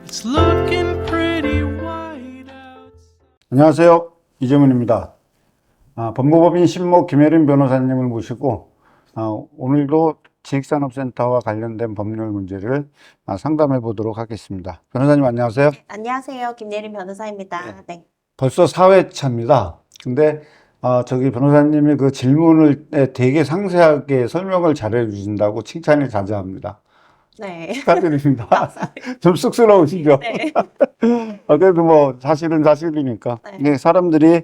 It's looking pretty white out. 안녕하세요. 이재문입니다. 법무법인 신모 김혜린 변호사님을 모시고 오늘도 지식산업센터와 관련된 법률 문제를 상담해 보도록 하겠습니다. 변호사님 안녕하세요. 안녕하세요. 김예린 변호사입니다. 네. 벌써 4회차입니다. 근데 저기 변호사님이 그 질문을 되게 상세하게 설명을 잘해 주신다고 칭찬이 자자합니다. 네. 축하드립니다. 좀 쑥스러우시죠? 네. 그래도 뭐 사실은 사실이니까. 네. 이게 사람들이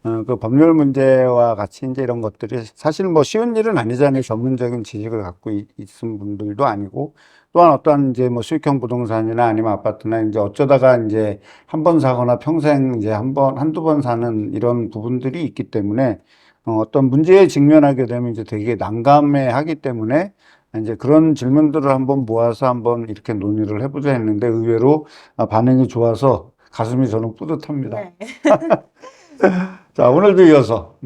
그 법률 문제와 같이 이제 이런 것들이 사실 뭐 쉬운 일은 아니잖아요. 전문적인 지식을 갖고 있은 분들도 아니고, 또한 어떠한 이제 뭐 수익형 부동산이나 아니면 아파트나 이제 어쩌다가 이제 한 번 사거나 평생 이제 한두 번 사는 이런 부분들이 있기 때문에 어떤 문제에 직면하게 되면 이제 되게 난감해 하기 때문에 이제 그런 질문들을 한번 모아서 한번 이렇게 논의를 해보자 했는데 의외로 반응이 좋아서 가슴이 저는 뿌듯합니다. 네. 자, 오늘도 이어서,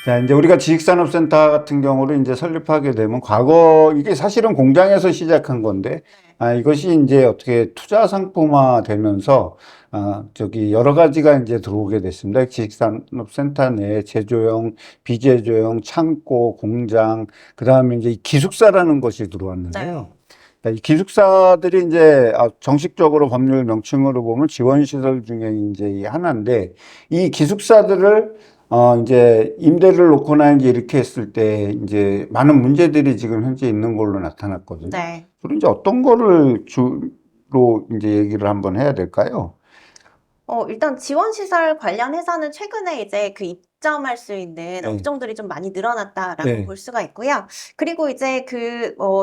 자, 이제 우리가 지식산업센터 같은 경우를 이제 설립하게 되면 과거, 이게 사실은 공장에서 시작한 건데, 이것이 이제 어떻게 투자 상품화 되면서, 저기 여러 가지가 이제 들어오게 됐습니다. 지식산업센터 내에 제조용, 비제조용, 창고, 공장, 그 다음에 이제 기숙사라는 것이 들어왔는데요. 이 기숙사들이 이제 정식적으로 법률 명칭으로 보면 지원시설 중에 이제 하나인데, 이 기숙사들을 이제 임대를 놓거나 이제 이렇게 했을 때 이제 많은 문제들이 지금 현재 있는 걸로 나타났거든요. 네. 그럼 이제 어떤 거를 주로 이제 얘기를 한번 해야 될까요? 일단 지원시설 관련해서는 최근에 이제 그 입점할 수 있는 네. 업종들이 좀 많이 늘어났다라고 네. 볼 수가 있고요. 그리고 이제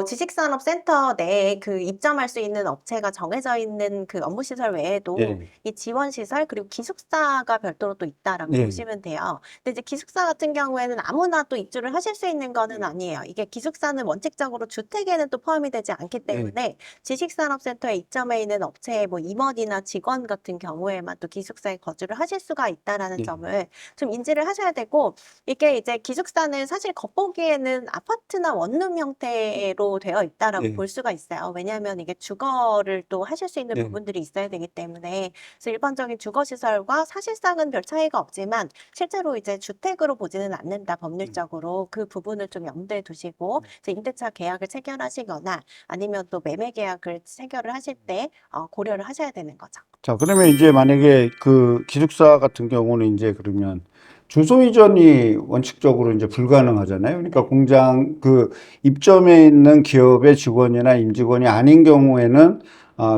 지식산업센터 내에 그 입점할 수 있는 업체가 정해져 있는 그 업무시설 외에도 네. 이 지원시설 그리고 기숙사가 별도로 또 있다라고 네. 보시면 돼요. 근데 이제 기숙사 같은 경우에는 아무나 또 입주를 하실 수 있는 거는 아니에요. 이게 기숙사는 원칙적으로 주택에는 또 포함이 되지 않기 때문에 지식산업센터에 입점해 있는 업체의 뭐 임원이나 직원 같은 경우에만 또 기숙사에 거주를 하실 수가 있다라는 점을 좀 인지를 하셔야 되고, 이게 이제 기숙사는 사실 겉보기에는 아파트나 원룸 형태로 되어 있다라고 볼 수가 있어요. 왜냐하면 이게 주거를 또 하실 수 있는 부분들이 있어야 되기 때문에. 그래서 일반적인 주거시설과 사실상은 별 차이가 없지만 실제로 이제 주택으로 보지는 않는다, 법률적으로. 그 부분을 좀 염두에 두시고 이제 임대차 계약을 체결하시거나 아니면 또 매매 계약을 체결을 하실 때 고려를 하셔야 되는 거죠. 자, 그러면 이제 만약에 그 기숙사 같은 경우는 이제 그러면 주소 이전이 원칙적으로 이제 불가능하잖아요. 그러니까 공장 그 입점해 있는 기업의 직원이나 임직원이 아닌 경우에는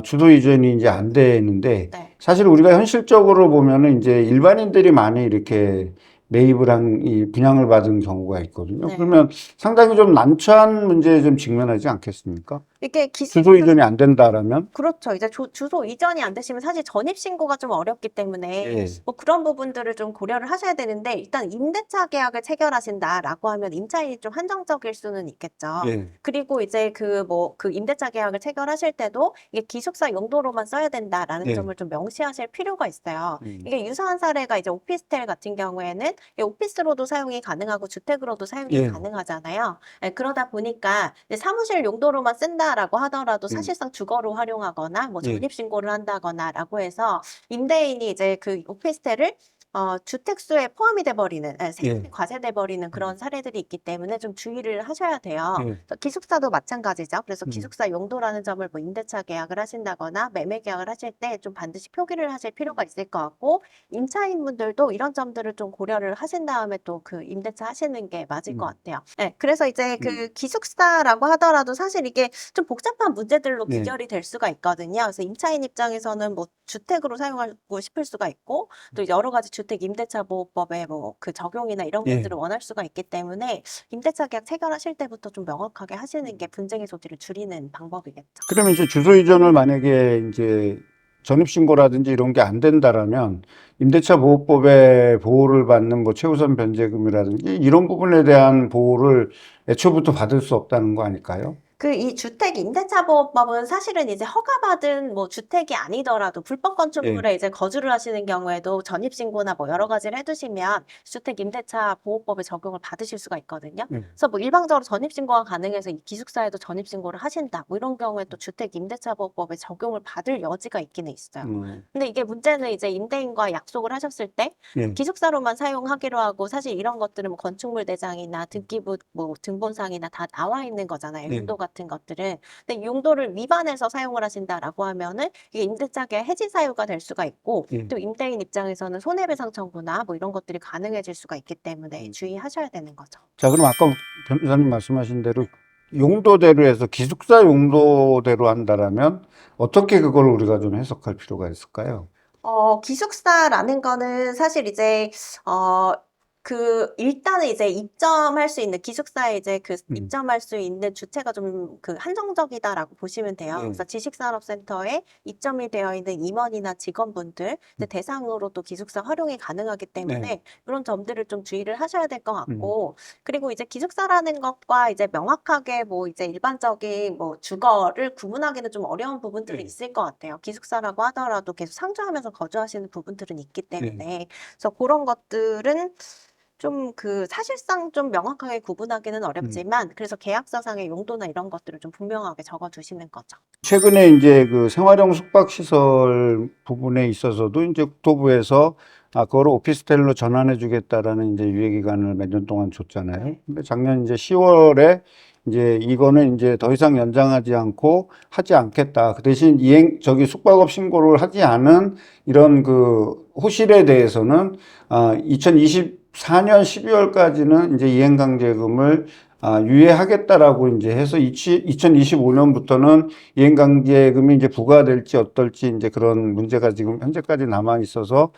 주소 이전이 이제 안 되는데, 네. 사실 우리가 현실적으로 보면은 이제 일반인들이 많이 이렇게 매입을 이 분양을 받은 경우가 있거든요. 네. 그러면 상당히 좀 난처한 문제에 좀 직면하지 않겠습니까? 이게 주소 이전이 안 된다라면? 그렇죠. 이제 주소 이전이 안 되시면 사실 전입신고가 좀 어렵기 때문에 예. 뭐 그런 부분들을 좀 고려를 하셔야 되는데, 일단 임대차 계약을 체결하신다라고 하면 임차인이 좀 한정적일 수는 있겠죠. 예. 그리고 이제 그 임대차 계약을 체결하실 때도 이게 기숙사 용도로만 써야 된다라는 예. 점을 좀 명시하실 필요가 있어요. 이게 유사한 사례가 이제 오피스텔 같은 경우에는 이게 오피스로도 사용이 가능하고 주택으로도 사용이 가능하잖아요. 그러다 보니까 이제 사무실 용도로만 쓴다라고 하더라도 사실상 주거로 활용하거나 뭐 전입신고를 한다거나라고 해서 임대인이 이제 그 오피스텔을 주택수에 포함이 돼버리는, 세금이 과세돼버리는 그런 사례들이 있기 때문에 좀 주의를 하셔야 돼요. 그래서 기숙사도 마찬가지죠. 그래서 기숙사 용도라는 점을 뭐 임대차 계약을 하신다거나 매매 계약을 하실 때 좀 반드시 표기를 하실 필요가 있을 것 같고, 임차인분들도 이런 점들을 좀 고려를 하신 다음에 또 그 임대차 하시는 게 맞을 것 같아요. 네, 그래서 이제 그 기숙사라고 하더라도 사실 이게 좀 복잡한 문제들로 귀결이 될 수가 있거든요. 그래서 임차인 입장에서는 뭐 주택으로 사용하고 싶을 수가 있고, 또 여러 가지 주택 임대차 보호법의 뭐 그 적용이나 이런 것들을 원할 수가 있기 때문에 임대차 계약 체결하실 때부터 좀 명확하게 하시는 게 분쟁의 소지를 줄이는 방법이겠죠. 그러면 이제 주소 이전을 만약에 이제 전입신고라든지 이런 게 안 된다라면 임대차 보호법의 보호를 받는 뭐 최우선 변제금이라든지 이런 부분에 대한 보호를 애초부터 받을 수 없다는 거 아닐까요? 그 이 주택 임대차 보호법은 사실은 이제 허가받은 뭐 주택이 아니더라도 불법 건축물에 이제 거주를 하시는 경우에도 전입신고나 뭐 여러 가지를 해두시면 주택 임대차 보호법의 적용을 받으실 수가 있거든요. 그래서 뭐 일방적으로 전입신고가 가능해서 이 기숙사에도 전입신고를 하신다. 뭐 이런 경우에 또 주택 임대차 보호법의 적용을 받을 여지가 있기는 있어요. 근데 이게 문제는 이제 임대인과 약속을 하셨을 때 기숙사로만 사용하기로 하고 사실 이런 것들은 뭐 건축물 대장이나 등기부 뭐 등본상이나 다 나와 있는 거잖아요. 용도 같은 것들은. 근데 용도를 위반해서 사용을 하신다라고 하면은 이게 임대차계 해지 사유가 될 수가 있고 또 임대인 입장에서는 손해배상 청구나 뭐 이런 것들이 가능해질 수가 있기 때문에 주의하셔야 되는 거죠. 자, 그럼 아까 변호사님 말씀하신 대로 용도대로 해서 기숙사 용도대로 한다라면 어떻게 그걸 우리가 좀 해석할 필요가 있을까요? 기숙사라는 거는 사실 이제, 일단은 이제 입점할 수 있는, 기숙사에 이제 입점할 수 있는 주체가 좀 한정적이다라고 보시면 돼요. 그래서 지식산업센터에 입점이 되어 있는 임원이나 직원분들 이제 대상으로 또 기숙사 활용이 가능하기 때문에 그런 점들을 좀 주의를 하셔야 될 것 같고, 그리고 이제 기숙사라는 것과 이제 명확하게 뭐 이제 일반적인 뭐 주거를 구분하기는 좀 어려운 부분들이 있을 것 같아요. 기숙사라고 하더라도 계속 상주하면서 거주하시는 부분들은 있기 때문에. 그래서 그런 것들은 좀 사실상 좀 명확하게 구분하기는 어렵지만, 그래서 계약서상의 용도나 이런 것들을 좀 분명하게 적어 두시는 거죠. 최근에 이제 그 생활형 숙박시설 부분에 있어서도 이제 국토부에서 그거를 오피스텔로 전환해 주겠다라는 이제 유예기간을 몇 년 동안 줬잖아요. 근데 작년 이제 10월에 이제 이거는 이제 더 이상 연장하지 않고 하지 않겠다. 그 대신 숙박업 신고를 하지 않은 이런 그 호실에 대해서는 2024년 12월까지는 이제 이행강제금을 유예하겠다라고 이제 해서 2025년부터는 이행강제금이 이제 부과될지 어떨지 이제 그런 문제가 지금 현재까지 남아 있어서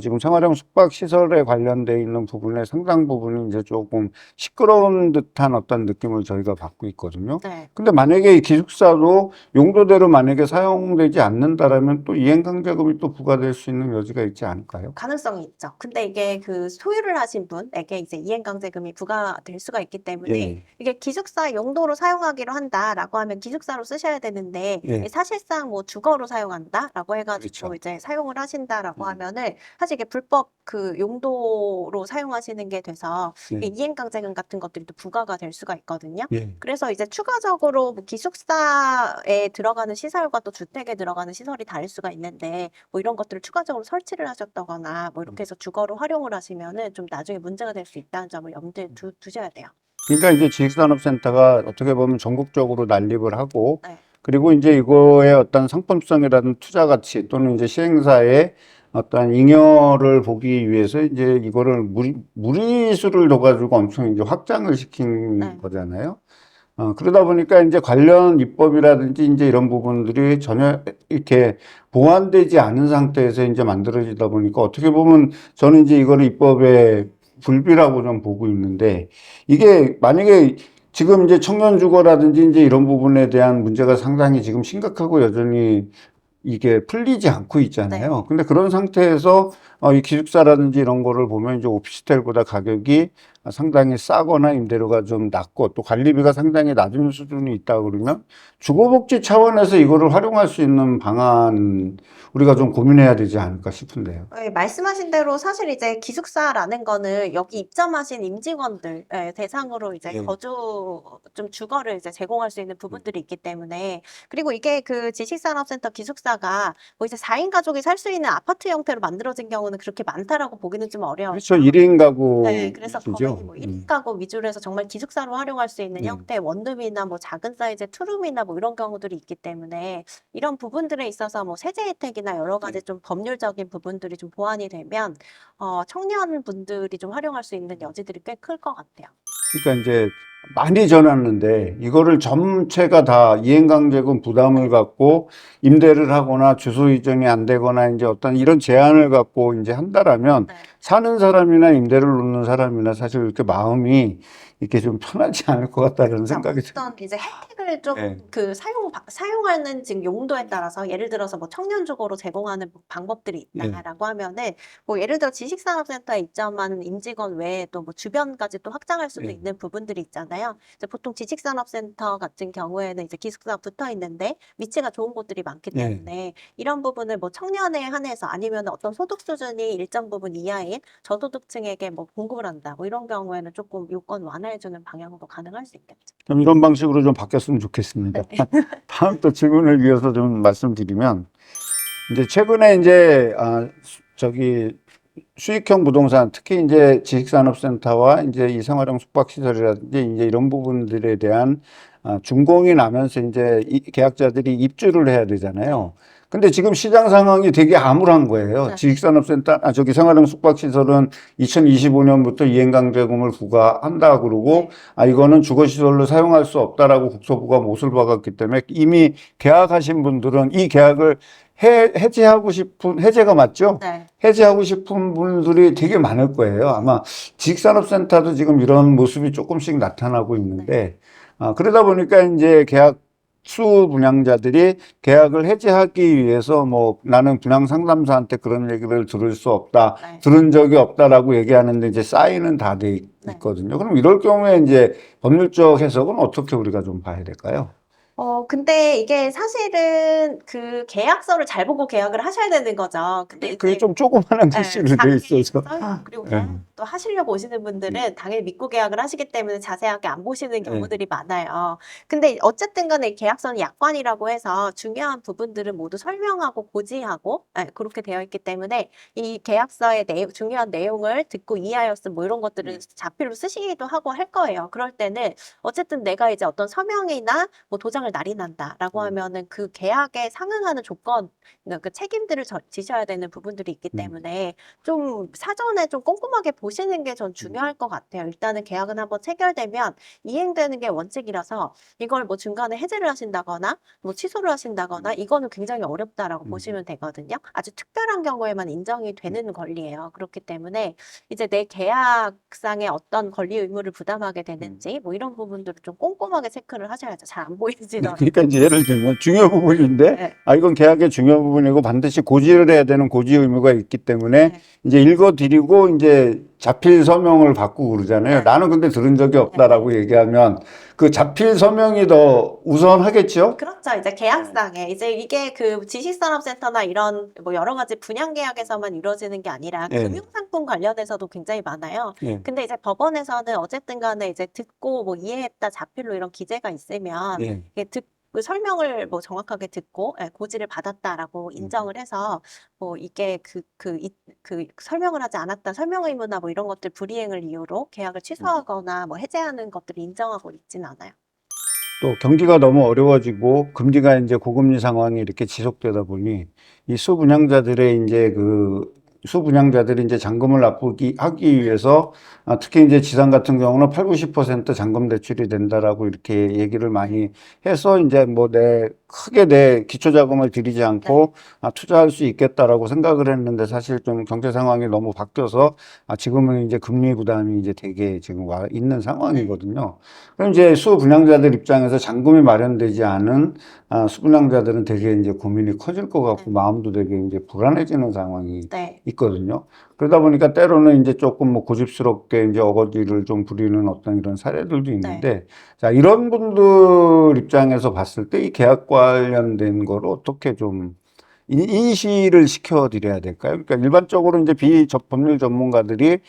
지금 생활형 숙박시설에 관련돼 있는 부분의 상당 부분이 이제 조금 시끄러운 듯한 어떤 느낌을 저희가 받고 있거든요. 네. 근데 만약에 이 기숙사도 용도대로 만약에 사용되지 않는다라면 또 이행강제금이 또 부과될 수 있는 여지가 있지 않을까요? 가능성이 있죠. 근데 이게 소유를 하신 분에게 이제 이행강제금이 부과될 수가 있기 때문에 이게 기숙사 용도로 사용하기로 한다라고 하면 기숙사로 쓰셔야 되는데 사실상 뭐 주거로 사용한다라고 해가지고 그렇죠. 이제 사용을 하신다라고 하면은 사실 이게 불법 용도로 사용하시는 게 돼서 이게 이행강제금 같은 것들이 또 부과가 될 수가 있거든요. 그래서 이제 추가적으로 뭐 기숙사에 들어가는 시설과 또 주택에 들어가는 시설이 다를 수가 있는데 뭐 이런 것들을 추가적으로 설치를 하셨다거나 뭐 이렇게 해서 주거로 활용을 하시면은 좀 나중에 문제가 될 수 있다는 점을 염두에 두셔야 돼요. 그러니까 이제 지식산업센터가 어떻게 보면 전국적으로 난립을 하고 네. 그리고 이제 이거의 어떤 상품성이라든 투자 가치 또는 이제 시행사의 어떤 잉여를 보기 위해서 이제 이거를 무리수를 둬가지고 엄청 이제 확장을 시킨 거잖아요. 그러다 보니까 이제 관련 입법이라든지 이제 이런 부분들이 전혀 이렇게 보완되지 않은 상태에서 이제 만들어지다 보니까 어떻게 보면 저는 이제 이거를 입법의 불비라고 좀 보고 있는데 이게 만약에 지금 이제 청년 주거라든지 이제 이런 부분에 대한 문제가 상당히 지금 심각하고 여전히 이게 풀리지 않고 있잖아요. 근데 그런 상태에서 이 기숙사라든지 이런 거를 보면 이제 오피스텔보다 가격이 상당히 싸거나 임대료가 좀 낮고 또 관리비가 상당히 낮은 수준이 있다 그러면 주거복지 차원에서 이거를 활용할 수 있는 방안 우리가 좀 고민해야 되지 않을까 싶은데요. 네, 말씀하신 대로 사실 이제 기숙사라는 거는 여기 입점하신 임직원들 대상으로 이제 주거를 이제 제공할 수 있는 부분들이 있기 때문에, 그리고 이게 지식산업센터 기숙사가 뭐 이제 4인 가족이 살 수 있는 아파트 형태로 만들어진 경우는 그렇게 많다라고 보기는 좀 어려워요. 그렇죠. 1인 가구. 네, 그래서 거의 뭐 1인 가구 위주로 해서 정말 기숙사로 활용할 수 있는 형태의 원룸이나 뭐 작은 사이즈의 투룸이나 뭐 이런 경우들이 있기 때문에 이런 부분들에 있어서 뭐 세제 혜택이나 여러 가지 좀 법률적인 부분들이 좀 보완이 되면 청년분들이 좀 활용할 수 있는 여지들이 꽤 클 것 같아요. 그러니까 이제 많이 전했는데 이거를 전체가 다 이행강제금 부담을 갖고 임대를 하거나 주소 이전이 안 되거나 이제 어떤 이런 제한을 갖고 이제 한다라면 사는 사람이나 임대를 놓는 사람이나 사실 이렇게 마음이 이렇게 좀 편하지 않을 것 같다는 생각이 듭니다. 어떤 이제 혜택을 좀 네. 그 사용하는 지금 용도에 따라서 예를 들어서 뭐 청년주거로 제공하는 방법들이 네. 있다라고 하면은 뭐 예를 들어 지식산업센터에 입점하는 임직원 외에 또 뭐 주변까지 또 확장할 수도 네. 있는 부분들이 있잖아요. 이제 보통 지식산업센터 같은 경우에는 이제 기숙사가 붙어 있는데 위치가 좋은 곳들이 많기 네. 때문에 이런 부분을 뭐 청년에 한해서 아니면 어떤 소득 수준이 일정 부분 이하인 저소득층에게 뭐 공급을 한다. 뭐 이런 경우에는 조금 요건 완화해주는 방향으로 가능할 수 있겠죠. 좀 이런 방식으로 좀 바뀌었으면 좋겠습니다. 다음 또 질문을 이어서 좀 말씀드리면, 이제 최근에 이제, 저기, 수익형 부동산, 특히 이제 지식산업센터와 이제 이 생활형 숙박시설이라든지 이제 이런 부분들에 대한 준공이 나면서 이제 이 계약자들이 입주를 해야 되잖아요. 근데 지금 시장 상황이 되게 암울한 거예요. 네. 지식산업센터, 저기 생활형 숙박시설은 2025년부터 이행강제금을 부과한다 그러고, 네. 이거는 주거시설로 사용할 수 없다라고 국토부가 못을 박았기 때문에 이미 계약하신 분들은 이 계약을 해제하고 싶은, 해제가 맞죠? 네. 해제하고 싶은 분들이 되게 많을 거예요. 아마 지식산업센터도 지금 이런 모습이 조금씩 나타나고 있는데, 그러다 보니까 이제 계약수 분양자들이 계약을 해제하기 위해서 뭐 나는 분양 상담사한테 그런 얘기를 들을 수 없다, 네. 들은 적이 없다라고 얘기하는데 이제 사인은 다 돼 있거든요. 그럼 이럴 경우에 이제 법률적 해석은 어떻게 우리가 좀 봐야 될까요? 근데 이게 사실은 그 계약서를 잘 보고 계약을 하셔야 되는 거죠. 근데 그게 이제 좀 조그마한 글씨로 돼 자기 있어서. 그리고 예. 계약 또 하시려고 오시는 분들은 당연히 믿고 계약을 하시기 때문에 자세하게 안 보시는 경우들이 많아요. 근데 어쨌든 간에 이 계약서는 약관이라고 해서 중요한 부분들은 모두 설명하고 고지하고 그렇게 되어 있기 때문에 이 계약서의 중요한 내용을 듣고 이해하였음 뭐 이런 것들을 자필로 쓰시기도 하고 할 거예요. 그럴 때는 어쨌든 내가 이제 어떤 서명이나 뭐 도장을 날인한다라고 하면은 그 계약에 상응하는 조건, 그 책임들을 지셔야 되는 부분들이 있기 때문에 좀 사전에 좀 꼼꼼하게 보시는 게 전 중요할 것 같아요. 일단은 계약은 한번 체결되면 이행되는 게 원칙이라서 이걸 뭐 중간에 해제를 하신다거나 뭐 취소를 하신다거나 이거는 굉장히 어렵다라고 보시면 되거든요. 아주 특별한 경우에만 인정이 되는 권리예요. 그렇기 때문에 이제 내 계약상의 어떤 권리 의무를 부담하게 되는지 뭐 이런 부분들을 좀 꼼꼼하게 체크를 하셔야죠. 잘 안 보이지더라도. 그러니까 이제 예를 들면 중요 부분인데, 네. 이건 계약의 중요 부분이고 반드시 고지를 해야 되는 고지 의무가 있기 때문에 네. 이제 읽어드리고 이제 자필 서명을 받고 그러잖아요. 네. 나는 근데 들은 적이 없다라고 얘기하면 그 자필 서명이 더 우선하겠죠? 그렇죠. 이제 계약상에 이제 이게 그 지식산업센터나 이런 뭐 여러 가지 분양 계약에서만 이루어지는 게 아니라 예. 금융상품 관련해서도 굉장히 많아요. 예. 근데 이제 법원에서는 어쨌든 간에 이제 듣고 뭐 이해했다 자필로 이런 기재가 있으면 예. 이게 그 설명을 뭐 정확하게 듣고 고지를 받았다라고 인정을 해서 뭐 이게 그 설명을 하지 않았다 설명 의무나 뭐 이런 것들 불이행을 이유로 계약을 취소하거나 뭐 해제하는 것들을 인정하고 있지는 않아요. 또 경기가 너무 어려워지고 금리가 이제 고금리 상황이 이렇게 지속되다 보니 이 수분양자들의 이제 수분양자들이 이제 잔금을 하기 위해서 특히 이제 지상 같은 경우는 8, 90% 잔금 대출이 된다라고 이렇게 얘기를 많이 해서 이제 뭐 크게 내 기초 자금을 들이지 않고 투자할 수 있겠다라고 생각을 했는데 사실 좀 경제 상황이 너무 바뀌어서 지금은 이제 금리 부담이 이제 되게 지금 와 있는 상황이거든요. 그럼 이제 수분양자들 입장에서 잔금이 마련되지 않은 수분양자들은 되게 이제 고민이 커질 것 같고 마음도 되게 이제 불안해지는 상황이 네. 있거든요. 그러다 보니까 때로는 이제 조금 뭐 고집스럽게 이제 어거지를 좀 부리는 어떤 이런 사례들도 있는데, 자, 이런 분들 입장에서 봤을 때 이 계약 관련된 거를 어떻게 좀 인시를 시켜드려야 될까요? 그러니까 일반적으로 이제 법률 전문가들이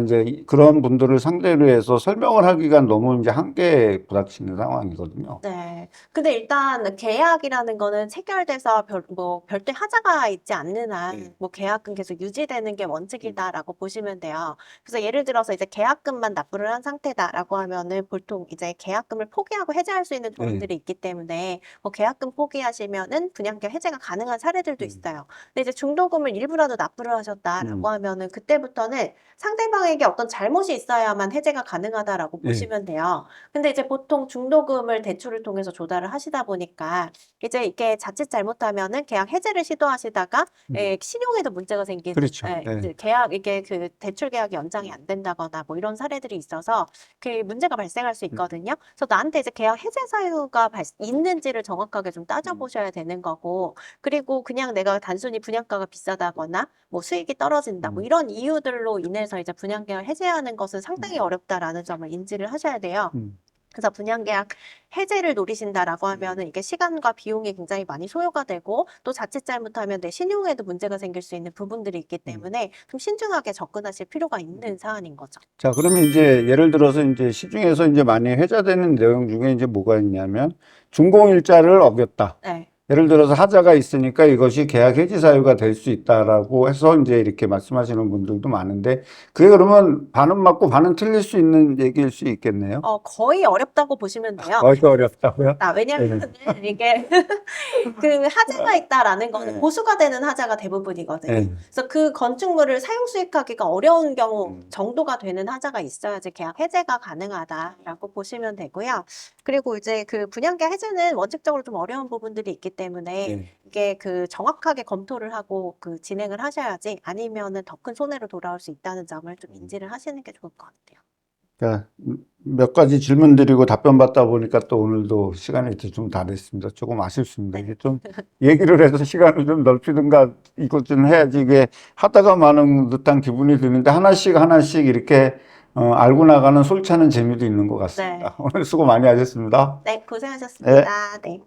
이제 그런 분들을 상대로 해서 설명을 하기가 너무 이제 한계에 부닥치는 상황이거든요. 네. 근데 일단 계약이라는 거는 체결돼서 별도의 하자가 있지 않는 한, 뭐 계약은 계속 유지되는 게 원칙이다라고 보시면 돼요. 그래서 예를 들어서 이제 계약금만 납부를 한 상태다라고 하면은 보통 이제 계약금을 포기하고 해제할 수 있는 조항들이 있기 때문에 뭐 계약금 포기하시면은 분양계 해제가 가능한 사례들이 사례들도 있어요. 근데 이제 중도금을 일부라도 납부를 하셨다라고 음. 하면은 그때부터는 상대방에게 어떤 잘못이 있어야만 해제가 가능하다라고 예. 보시면 돼요. 근데 이제 보통 중도금을 대출을 통해서 조달을 하시다 보니까 이제 이게 자칫 잘못하면은 계약 해제를 시도하시다가 신용에도 문제가 생기는, 그렇죠. 예. 이제 계약 이게 그 대출 계약이 연장이 안 된다거나 뭐 이런 사례들이 있어서 그 문제가 발생할 수 있거든요. 그래서 나한테 이제 계약 해제 사유가 있는지를 정확하게 좀 따져보셔야 되는 거고, 그리고 그냥 내가 단순히 분양가가 비싸다거나 뭐 수익이 떨어진다 뭐 이런 이유들로 인해서 이제 분양계약 해제하는 것은 상당히 어렵다라는 점을 인지를 하셔야 돼요. 음. 그래서 분양계약 해제를 노리신다라고 하면은 이게 시간과 비용이 굉장히 많이 소요가 되고 또 자칫 잘못하면 내 신용에도 문제가 생길 수 있는 부분들이 있기 때문에 좀 신중하게 접근하실 필요가 있는 사안인 거죠. 자, 그러면 이제 예를 들어서 이제 시중에서 이제 많이 회자되는 내용 중에 이제 뭐가 있냐면 준공일자를 어겼다. 네. 예를 들어서 하자가 있으니까 이것이 계약 해지 사유가 될 수 있다라고 해서 이제 이렇게 말씀하시는 분들도 많은데 그게 그러면 반은 맞고 반은 틀릴 수 있는 얘기일 수 있겠네요. 거의 어렵다고 보시면 돼요. 거의 어렵다고요? 왜냐면은 이게 그 하자가 있다라는 거는 보수가 되는 하자가 대부분이거든요. 네. 그래서 그 건축물을 사용 수익하기가 어려운 경우 정도가 되는 하자가 있어야지 계약 해제가 가능하다라고 보시면 되고요. 그리고 이제 그 분양계 해제는 원칙적으로 좀 어려운 부분들이 있기 때문에 네. 이게 그 정확하게 검토를 하고 그 진행을 하셔야지 아니면은 더 큰 손해로 돌아올 수 있다는 점을 좀 인지를 하시는 게 좋을 것 같아요. 자, 몇 가지 질문 드리고 답변 받다 보니까 또 오늘도 시간이 좀 다 됐습니다. 조금 아쉽습니다. 이게 좀 얘기를 해서 시간을 좀 넓히든가 이것 좀 해야지 이게 하다가 마는 듯한 기분이 드는데 하나씩 이렇게 알고 나가는 솔찬은 재미도 있는 것 같습니다. 네. 오늘 수고 많이 하셨습니다. 네, 고생하셨습니다. 네.